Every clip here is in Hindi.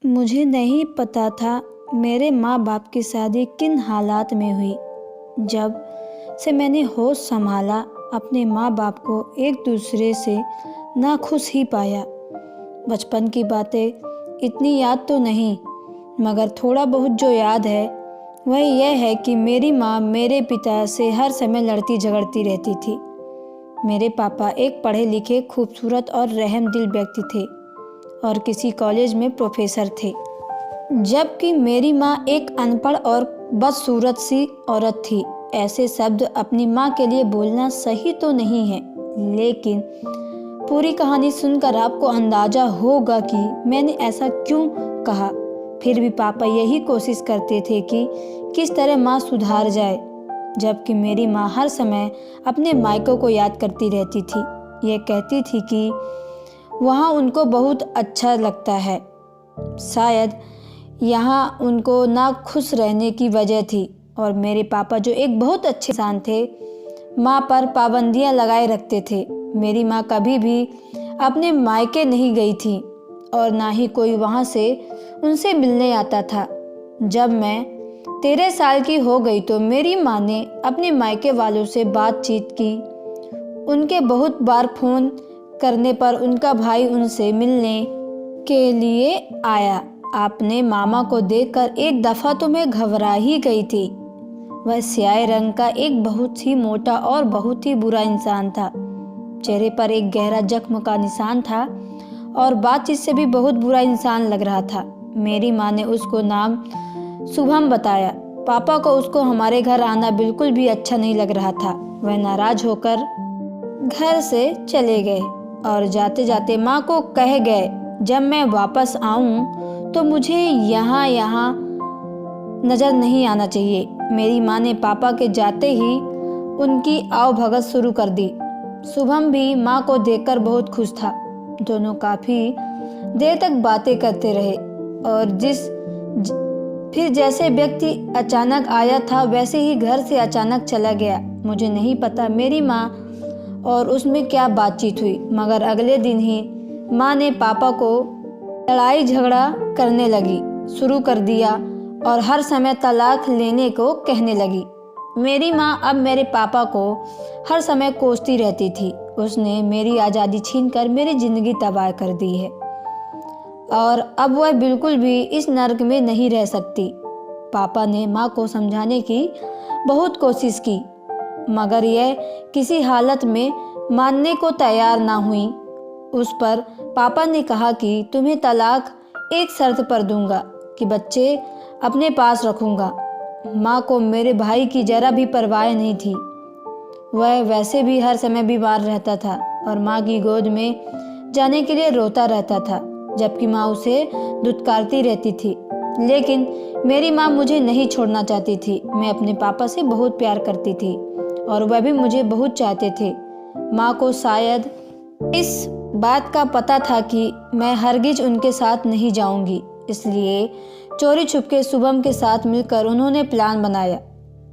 मुझे नहीं पता था मेरे माँ बाप की शादी किन हालात में हुई। जब से मैंने होश संभाला, अपने माँ बाप को एक दूसरे से नाखुश ही पाया। बचपन की बातें इतनी याद तो नहीं, मगर थोड़ा बहुत जो याद है वह यह है कि मेरी माँ मेरे पिता से हर समय लड़ती झगड़ती रहती थी। मेरे पापा एक पढ़े लिखे, खूबसूरत और रहमदिल व्यक्ति थे और किसी कॉलेज में प्रोफेसर थे, जबकि मेरी माँ एक अनपढ़ और बदसूरत सी औरत थी। ऐसे शब्द अपनी माँ के लिए बोलना सही तो नहीं है, लेकिन पूरी कहानी सुनकर आपको अंदाजा होगा कि मैंने ऐसा क्यों कहा। फिर भी पापा यही कोशिश करते थे कि किस तरह माँ सुधार जाए, जबकि मेरी माँ हर समय अपने मायकों को याद करती रहती थी। ये कहती थी कि वहाँ उनको बहुत अच्छा लगता है। शायद यहाँ उनको ना खुश रहने की वजह थी। और मेरे पापा जो एक बहुत अच्छे इंसान थे, माँ पर पाबंदियाँ लगाए रखते थे। मेरी माँ कभी भी अपने मायके नहीं गई थी और ना ही कोई वहाँ से उनसे मिलने आता था। जब मैं 13 साल की हो गई तो मेरी माँ ने अपने मायके वालों से बातचीत की। उनके बहुत बार फ़ोन करने पर उनका भाई उनसे मिलने के लिए आया। अपने मामा को देखकर एक दफ़ा तो मैं घबरा ही गई थी। वह स्याह रंग का एक बहुत ही मोटा और बहुत ही बुरा इंसान था। चेहरे पर एक गहरा जख्म का निशान था और बातचीत से भी बहुत बुरा इंसान लग रहा था। मेरी माँ ने उसको नाम शुभम बताया। पापा को उसको हमारे घर आना बिल्कुल भी अच्छा नहीं लग रहा था। वह नाराज होकर घर से चले गए और जाते जाते माँ को कह गए, जब मैं वापस आऊँ तो मुझे यहाँ नज़र नहीं आना चाहिए। मेरी माँ ने पापा के जाते ही उनकी आवभगत शुरू कर दी। शुभम भी माँ को देखकर बहुत खुश था। दोनों काफ़ी देर तक बातें करते रहे और फिर जैसे व्यक्ति अचानक आया था वैसे ही घर से अचानक चला गया। मुझे नहीं पता मेरी माँ और उसमें क्या बातचीत हुई, मगर अगले दिन ही माँ ने पापा को लड़ाई झगड़ा करने लगी शुरू कर दिया और हर समय तलाक लेने को कहने लगी। मेरी माँ अब मेरे पापा को हर समय कोसती रहती थी। उसने मेरी आज़ादी छीनकर मेरी ज़िंदगी तबाह कर दी है और अब वह बिल्कुल भी इस नर्क में नहीं रह सकती। पापा ने माँ को समझाने की बहुत कोशिश की, मगर यह किसी हालत में मानने को तैयार ना हुई। उस पर पापा ने कहा कि तुम्हें तलाक एक शर्त पर दूंगा कि बच्चे अपने पास रखूंगा। माँ को मेरे भाई की जरा भी परवाह नहीं थी। वह वैसे भी हर समय बीमार रहता था और माँ की गोद में जाने के लिए रोता रहता था, जबकि माँ उसे दुत्कारती रहती थी। लेकिन मेरी माँ मुझे नहीं छोड़ना चाहती थी। मैं अपने पापा से बहुत प्यार करती थी और वह भी मुझे बहुत चाहते थे। माँ को शायद इस बात का पता था कि मैं हरगिज उनके साथ नहीं जाऊंगी, इसलिए चोरी छुपके शुभम के साथ मिलकर उन्होंने प्लान बनाया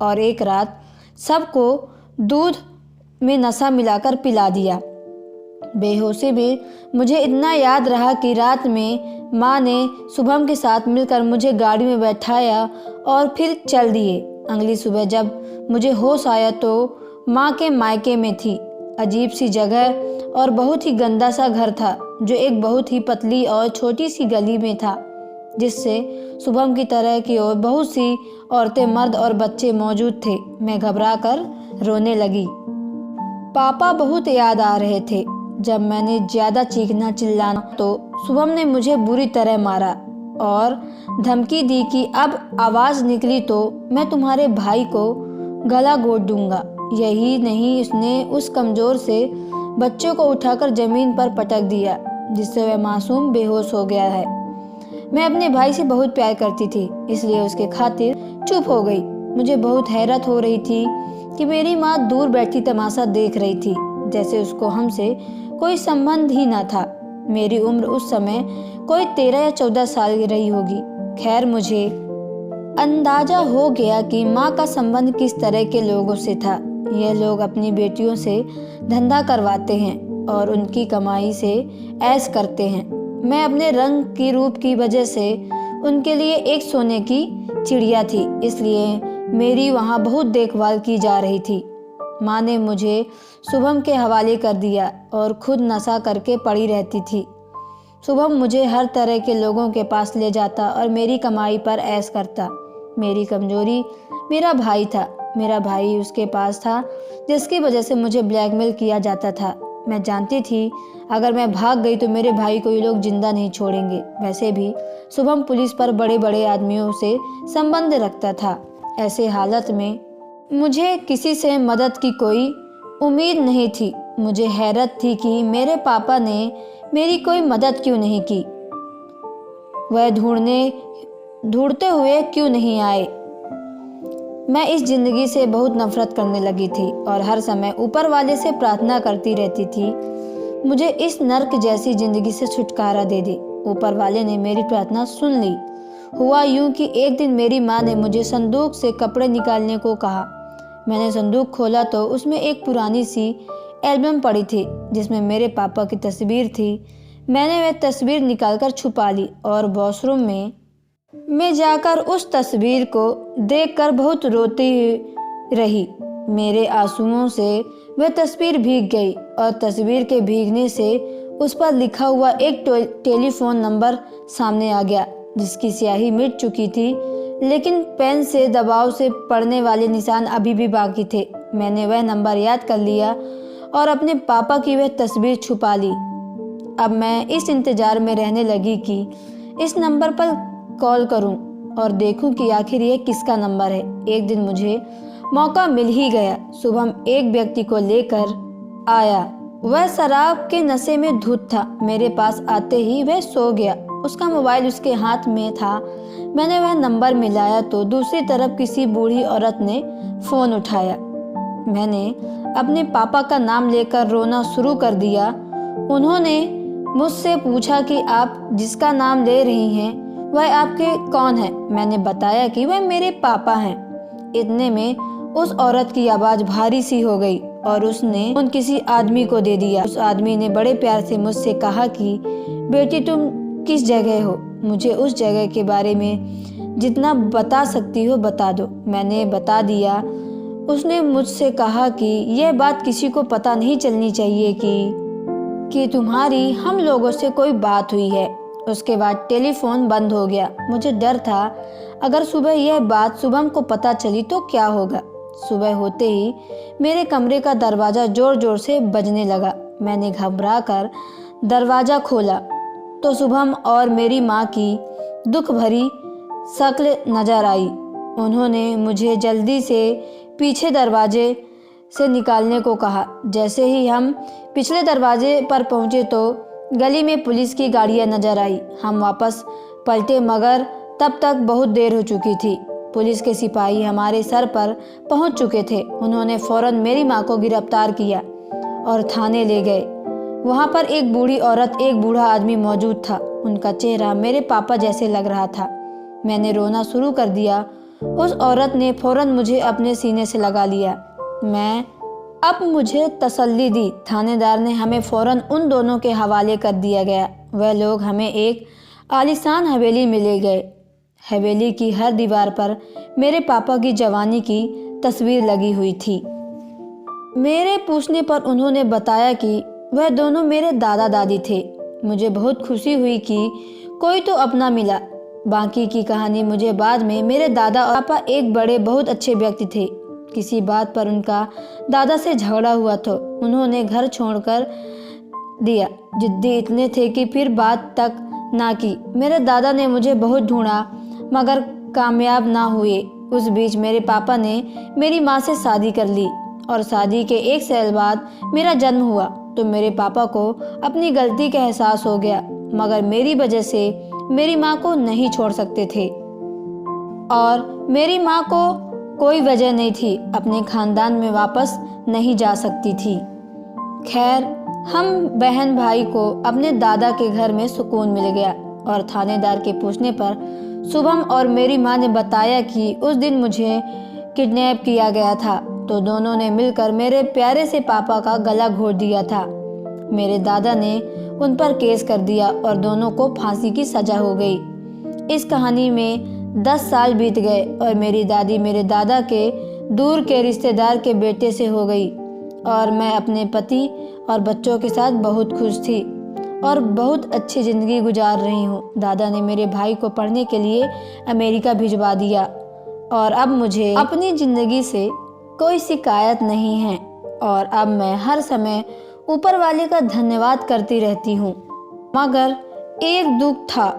और एक रात सबको दूध में नशा मिलाकर पिला दिया। बेहोशी में मुझे इतना याद रहा कि रात में माँ ने शुभम के साथ मिलकर मुझे गाड़ी में बैठाया और फिर चल दिए। अगली सुबह जब मुझे होश आया तो माँ के मायके में थी। अजीब सी जगह और बहुत ही गंदा सा घर था, जो एक बहुत ही पतली और छोटी सी गली में था, जिससे शुभम की तरह की और बहुत सी औरतें, मर्द और बच्चे मौजूद थे। मैं घबरा कर रोने लगी। पापा बहुत याद आ रहे थे। जब मैंने ज़्यादा चीखना चिल्लाना तो शुभम ने मुझे बुरी तरह मारा और धमकी दी कि अब आवाज़ निकली तो मैं तुम्हारे भाई को गला घोट दूंगा। यही नहीं, उसने उस कमज़ोर से बच्चों को उठाकर ज़मीन पर पटक दिया, जिससे वह मासूम बेहोश हो गया है। मैं अपने भाई से बहुत प्यार करती थी, इसलिए उसके खातिर चुप हो गई। मुझे बहुत हैरत हो रही थी कि मेरी माँ दूर बैठी तमाशा देख रही थी, जैसे उसको हमसे कोई संबंध ही ना था। मेरी उम्र उस समय कोई 13 या 14 साल की रही होगी। खैर, मुझे अंदाजा हो गया कि माँ का संबंध किस तरह के लोगों से था। यह लोग अपनी बेटियों से धंधा करवाते हैं और उनकी कमाई से ऐश करते हैं। मैं अपने रंग की रूप की वजह से उनके लिए एक सोने की चिड़िया थी, इसलिए मेरी वहाँ बहुत देखभाल की जा रही थी। माँ ने मुझे शुभम के हवाले कर दिया और खुद नशा करके पड़ी रहती थी। शुभम मुझे हर तरह के लोगों के पास ले जाता और मेरी कमाई पर ऐश करता। मेरी कमजोरी मेरा भाई था। मेरा भाई उसके पास था, जिसकी वजह से मुझे ब्लैकमेल किया जाता था। मैं जानती थी अगर मैं भाग गई तो मेरे भाई को ये लोग जिंदा नहीं छोड़ेंगे। वैसे भी शुभम पुलिस पर बड़े बड़े आदमियों से संबंध रखता था। ऐसे हालत में मुझे किसी से मदद की कोई उम्मीद नहीं थी। मुझे हैरत थी कि मेरे पापा ने मेरी कोई मदद क्यों नहीं की। वह ढूंढते हुए क्यों नहीं आए। मैं इस जिंदगी से बहुत नफरत करने लगी थी और हर समय ऊपर वाले से प्रार्थना करती रहती थी, मुझे इस नर्क जैसी जिंदगी से छुटकारा दे दे। ऊपर वाले ने मेरी प्रार्थना सुन ली। हुआ यूं कि एक दिन मेरी माँ ने मुझे संदूक से कपड़े निकालने को कहा। मैंने संदूक खोला तो उसमें एक पुरानी सी एल्बम पड़ी थी जिसमें मेरे पापा की तस्वीर थी। मैंने वह तस्वीर निकालकर छुपा ली और वॉशरूम में जाकर उस तस्वीर को देखकर बहुत रोती रही। मेरे आंसुओं से वह तस्वीर भीग गई और तस्वीर के भीगने से उस पर लिखा हुआ एक टेलीफोन नंबर सामने आ गया, जिसकी स्याही मिट चुकी थी, लेकिन पेन से दबाव से पढ़ने वाले निशान अभी भी बाकी थे। मैंने वह नंबर याद कर लिया और अपने पापा की वह तस्वीर छुपा ली। अब मैं इस इंतजार में रहने लगी कि इस नंबर पर कॉल करूं और देखूं कि आखिर ये किसका नंबर है। एक दिन मुझे मौका मिल ही गया। शुभम एक व्यक्ति को लेकर आया। वह शराब के नशे में धुत था। मेरे पास आते ही वह सो गया। उसका मोबाइल उसके हाथ में था। मैंने वह नंबर मिलाया तो दूसरी तरफ किसी बूढ़ी औरत ने फ़ोन उठाया। मैंने अपने पापा का नाम लेकर रोना शुरू कर दिया। उन्होंने मुझसे पूछा कि आप जिसका नाम ले रही हैं वह आपके कौन है। मैंने बताया कि वह मेरे पापा हैं। इतने में उस औरत की आवाज़ भारी सी हो गई और उसने फोन किसी आदमी को दे दिया। उस आदमी ने बड़े प्यार से मुझसे कहा कि बेटी तुम किस जगह हो, मुझे उस जगह के बारे में जितना बता सकती हो बता दो। मैंने बता दिया। उसने मुझसे कहा कि यह बात किसी को पता नहीं चलनी चाहिए कि तुम्हारी हम लोगों से कोई बात हुई है। उसके बाद टेलीफोन बंद हो गया। मुझे डर था अगर सुबह यह बात शुभम को पता चली तो क्या होगा। सुबह होते ही मेरे कमरे का दरवाज़ा ज़ोर ज़ोर से बजने लगा। मैंने घबरा कर दरवाज़ा खोला तो शुभम और मेरी माँ की दुख भरी शक्ल नजर आई। उन्होंने मुझे जल्दी से पीछे दरवाजे से निकालने को कहा। जैसे ही हम पिछले दरवाजे पर पहुँचे तो गली में पुलिस की गाड़ियाँ नजर आई। हम वापस पलटे मगर तब तक बहुत देर हो चुकी थी। पुलिस के सिपाही हमारे सर पर पहुंच चुके थे। उन्होंने फौरन मेरी माँ को गिरफ्तार किया और थाने ले गए। वहाँ पर एक बूढ़ी औरत, एक बूढ़ा आदमी मौजूद था। उनका चेहरा मेरे पापा जैसे लग रहा था। मैंने रोना शुरू कर दिया। उस औरत ने फौरन मुझे अपने सीने से लगा लिया। अब मुझे तसल्ली दी। थानेदार ने हमें फौरन उन दोनों के हवाले कर दिया गया। वह लोग हमें एक आलीशान हवेली में ले गए। हवेली की हर दीवार पर मेरे पापा की जवानी की तस्वीर लगी हुई थी। मेरे पूछने पर उन्होंने बताया कि वह दोनों मेरे दादा दादी थे। मुझे बहुत खुशी हुई कि कोई तो अपना मिला। बाकी की कहानी मुझे बाद में। मेरे दादा और पापा एक बड़े बहुत अच्छे व्यक्ति थे। किसी बात पर उनका दादा से झगड़ा हुआ तो उन्होंने घर छोड़कर दिया। जिद्दी इतने थे कि फिर बात तक ना की। मेरे दादा ने मुझे बहुत ढूंढा मगर कामयाब ना हुए। उस बीच मेरे पापा ने मेरी माँ से शादी कर ली और शादी के 1 साल बाद मेरा जन्म हुआ तो मेरे पापा को अपनी गलती का एहसास हो गया, मगर मेरी वजह से मेरी माँ को नहीं छोड़ सकते थे और मेरी माँ को कोई वजह नहीं थी, अपने खानदान में वापस नहीं जा सकती थी। खैर, हम बहन भाई को अपने दादा के घर में सुकून मिल गया और थानेदार के पूछने पर शुभम और मेरी माँ ने बताया कि उस दिन मुझे किडनैप किया गया था तो दोनों ने मिलकर मेरे प्यारे से पापा का गला घोट दिया था। मेरे दादा ने उन पर केस कर दिया और दोनों को फांसी की सजा हो गई। इस कहानी में 10 साल बीत गए और मेरी दादी मेरे दादा के दूर के रिश्तेदार के बेटे से हो गई और मैं अपने पति और बच्चों के साथ बहुत खुश थी और बहुत अच्छी ज़िंदगी गुजार रही हूँ। दादा ने मेरे भाई को पढ़ने के लिए अमेरिका भिजवा दिया और अब मुझे अपनी ज़िंदगी से कोई शिकायत नहीं है और अब मैं हर समय ऊपर वाले का धन्यवाद करती रहती हूँ। मगर एक दुख था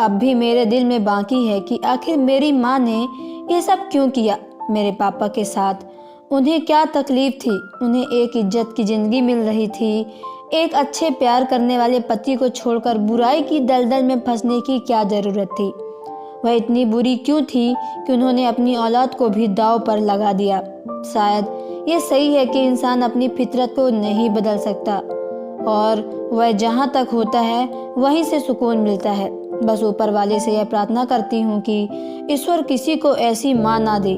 अब भी मेरे दिल में बाकी है कि आखिर मेरी माँ ने ये सब क्यों किया मेरे पापा के साथ। उन्हें क्या तकलीफ थी? उन्हें एक इज्जत की ज़िंदगी मिल रही थी। एक अच्छे प्यार करने वाले पति को छोड़कर बुराई की दलदल में फंसने की क्या ज़रूरत थी? वह इतनी बुरी क्यों थी कि उन्होंने अपनी औलाद को भी दांव पर लगा दिया? शायद ये सही है कि इंसान अपनी फितरत को नहीं बदल सकता और वह जहाँ तक होता है वहीं से सुकून मिलता है। बस ऊपर वाले से यह प्रार्थना करती हूँ कि ईश्वर किसी को ऐसी माँ ना दे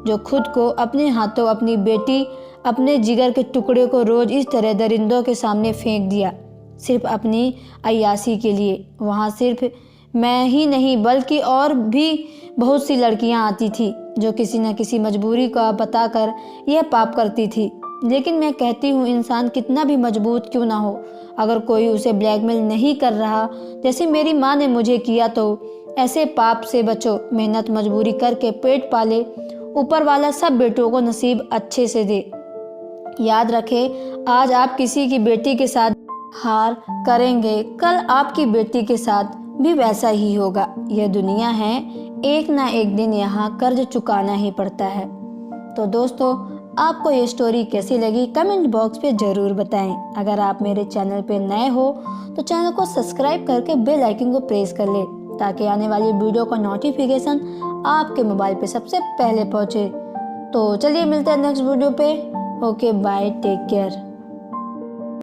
जो खुद को अपने हाथों अपनी बेटी अपने जिगर के टुकड़े को रोज़ इस तरह दरिंदों के सामने फेंक दिया सिर्फ अपनी अय्यासी के लिए। वहाँ सिर्फ मैं ही नहीं बल्कि और भी बहुत सी लड़कियाँ आती थी जो किसी न किसी मजबूरी का बताकर यह पाप करती थी। लेकिन मैं कहती हूँ इंसान कितना भी मजबूत क्यों ना हो, अगर कोई उसे ब्लैकमेल नहीं कर रहा जैसे मेरी माँ ने मुझे किया तो ऐसे पाप से बचो। मेहनत मजबूरी करके पेट पाले, ऊपर वाला सब बेटों को नसीब अच्छे से दे। याद रखें, आज आप किसी की बेटी के साथ हार करेंगे, कल आपकी बेटी के साथ भी वैसा ही होगा। यह दुनिया है, एक ना एक दिन यहाँ कर्ज चुकाना ही पड़ता है। तो दोस्तों, आपको ये स्टोरी कैसी लगी कमेंट बॉक्स पे ज़रूर बताएं। अगर आप मेरे चैनल पे नए हो तो चैनल को सब्सक्राइब करके बेल आइकन को प्रेस कर ले ताकि आने वाली वीडियो का नोटिफिकेशन आपके मोबाइल पे सबसे पहले पहुंचे। तो चलिए मिलते हैं नेक्स्ट वीडियो पे। Okay bye, take care.